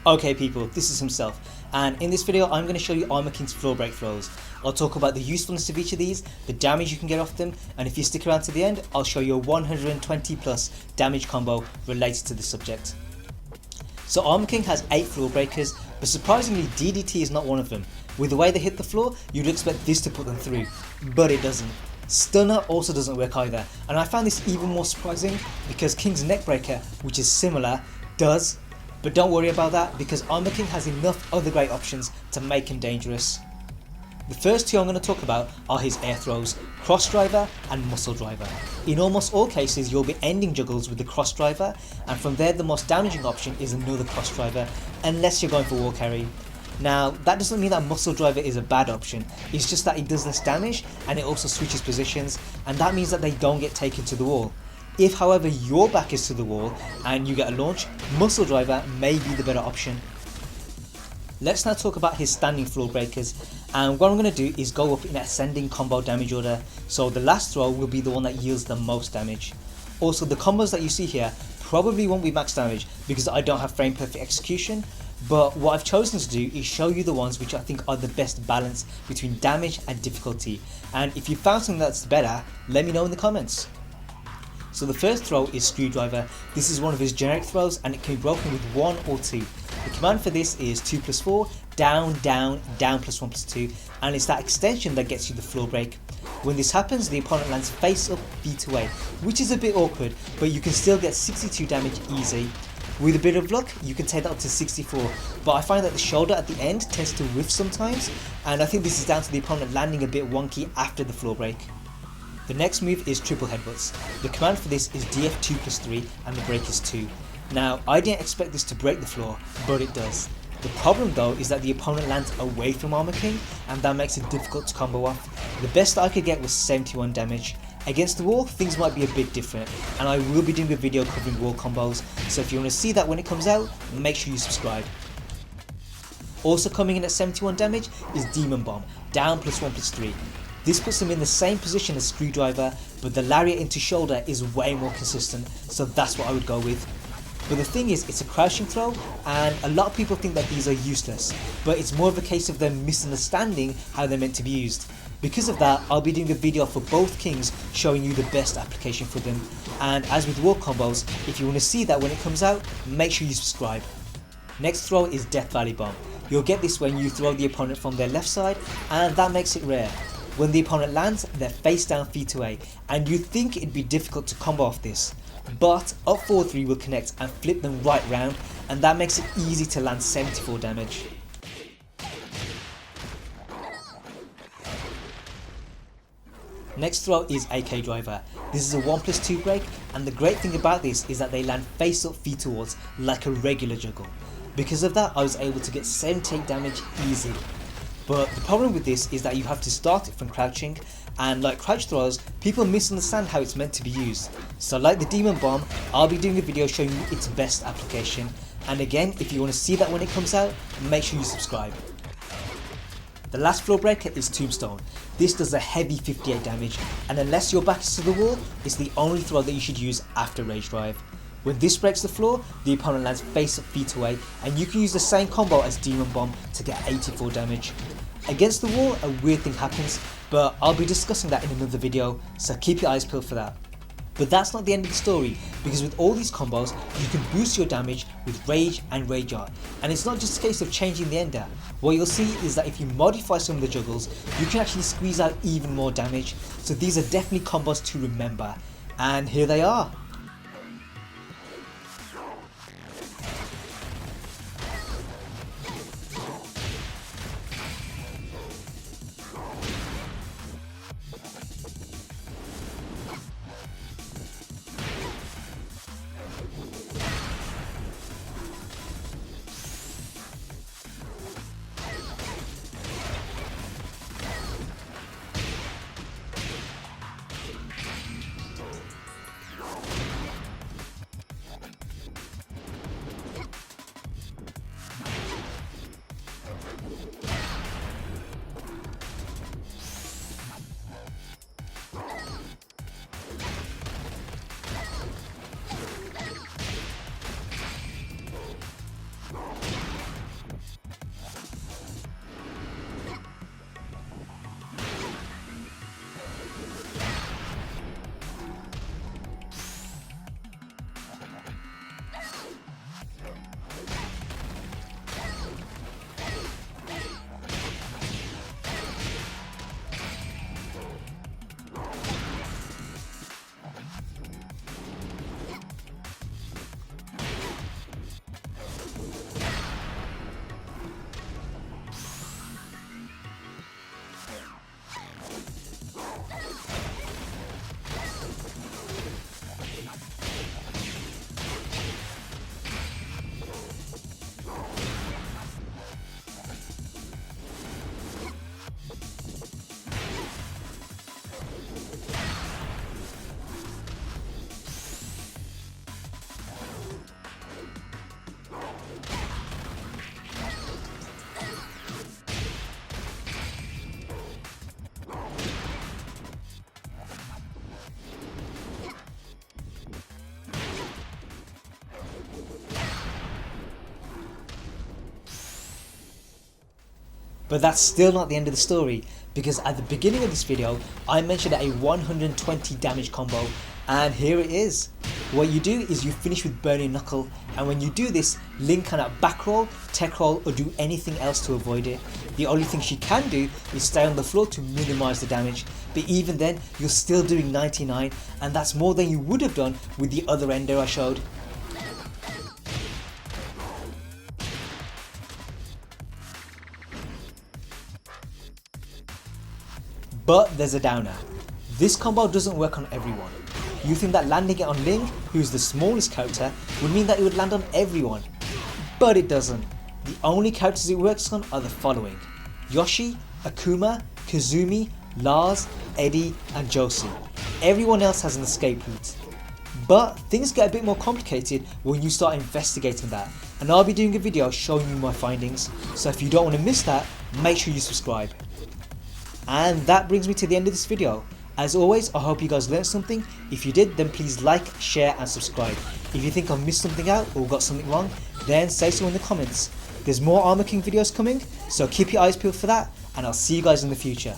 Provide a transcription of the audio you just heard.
Okay people, this is himself, and in this video I'm going to show you Armor King's floor break throws. I'll talk about the usefulness of each of these, the damage you can get off them, and if you stick around to the end I'll show you a 120 plus damage combo related to the subject. So Armor King has 8 floor breakers, but surprisingly DDT is not one of them. With the way they hit the floor, you'd expect this to put them through, but it doesn't. Stunner also doesn't work either, and I found this even more surprising because King's Neckbreaker, which is similar, does. But don't worry about that because Armor King has enough other great options to make him dangerous. The first two I'm going to talk about are his air throws, Cross Driver and Muscle Driver. In almost all cases you'll be ending juggles with the Cross Driver, and from there the most damaging option is another Cross Driver, unless you're going for wall carry. Now that doesn't mean that Muscle Driver is a bad option, it's just that it does less damage and it also switches positions, and that means that they don't get taken to the wall. If however your back is to the wall and you get a launch, Muscle Driver may be the better option. Let's now talk about his standing floor breakers, and what I'm going to do is go up in ascending combo damage order, so the last throw will be the one that yields the most damage. Also the combos that you see here probably won't be max damage because I don't have frame perfect execution, but what I've chosen to do is show you the ones which I think are the best balance between damage and difficulty, and if you found something that's better, let me know in the comments. So the first throw is Screwdriver. This is one of his generic throws and it can be broken with 1 or 2. The command for this is 2 plus 4, down, down, down plus 1 plus 2, and it's that extension that gets you the floor break. When this happens, the opponent lands face up, feet away, which is a bit awkward, but you can still get 62 damage easy. With a bit of luck, you can take that up to 64, but I find that the shoulder at the end tends to whiff sometimes, and I think this is down to the opponent landing a bit wonky after the floor break. The next move is Triple Headbutts. The command for this is DF2 plus 3 and the break is 2. Now I didn't expect this to break the floor, but it does. The problem though is that the opponent lands away from Armor King and that makes it difficult to combo off. The best I could get was 71 damage. Against the wall things might be a bit different, and I will be doing a video covering wall combos, so if you want to see that when it comes out, make sure you subscribe. Also coming in at 71 damage is Demon Bomb, down plus 1 plus 3. This puts him in the same position as Screwdriver, but the lariat into shoulder is way more consistent, so that's what I would go with. But the thing is, it's a crouching throw, and a lot of people think that these are useless, but it's more of a case of them misunderstanding how they're meant to be used. Because of that, I'll be doing a video for both Kings showing you the best application for them, and as with wall combos, if you want to see that when it comes out, make sure you subscribe. Next throw is Death Valley Bomb. You'll get this when you throw the opponent from their left side, and that makes it rare. When the opponent lands, they're face down feet away, and you'd think it'd be difficult to combo off this, but up 4-3 will connect and flip them right round, and that makes it easy to land 74 damage. Next throw is AK Driver. This is a 1 plus 2 break, and the great thing about this is that they land face up feet towards like a regular juggle. Because of that I was able to get 78 damage easy. But the problem with this is that you have to start it from crouching, and like crouch throws, people misunderstand how it's meant to be used. So like the Demon Bomb, I'll be doing a video showing you its best application, and again if you want to see that when it comes out, make sure you subscribe. The last floor breaker is Tombstone. This does a heavy 58 damage, and unless your back is to the wall, it's the only throw that you should use after Rage Drive. When this breaks the floor, the opponent lands face up feet away, and you can use the same combo as Demon Bomb to get 84 damage. Against the wall a weird thing happens, but I'll be discussing that in another video, so keep your eyes peeled for that. But that's not the end of the story, because with all these combos you can boost your damage with Rage and Rage Art, and it's not just a case of changing the ender. What you'll see is that if you modify some of the juggles, you can actually squeeze out even more damage, so these are definitely combos to remember, and here they are. But that's still not the end of the story, because at the beginning of this video I mentioned a 120 damage combo, and here it is. What you do is you finish with burning knuckle, and when you do this, Link cannot back roll, tech roll or do anything else to avoid it. The only thing she can do is stay on the floor to minimise the damage, but even then you're still doing 99, and that's more than you would have done with the other ender I showed. But there's a downer. This combo doesn't work on everyone. You think that landing it on Link, who's the smallest character, would mean that it would land on everyone. But it doesn't. The only characters it works on are the following: Yoshi, Akuma, Kazumi, Lars, Eddie and Josie. Everyone else has an escape route. But things get a bit more complicated when you start investigating that, and I'll be doing a video showing you my findings, so if you don't want to miss that, make sure you subscribe. And that brings me to the end of this video. As always, I hope you guys learned something. If you did, then please like, share and subscribe. If you think I've missed something out or got something wrong, then say so in the comments. There's more Armor King videos coming, so keep your eyes peeled for that, and I'll see you guys in the future.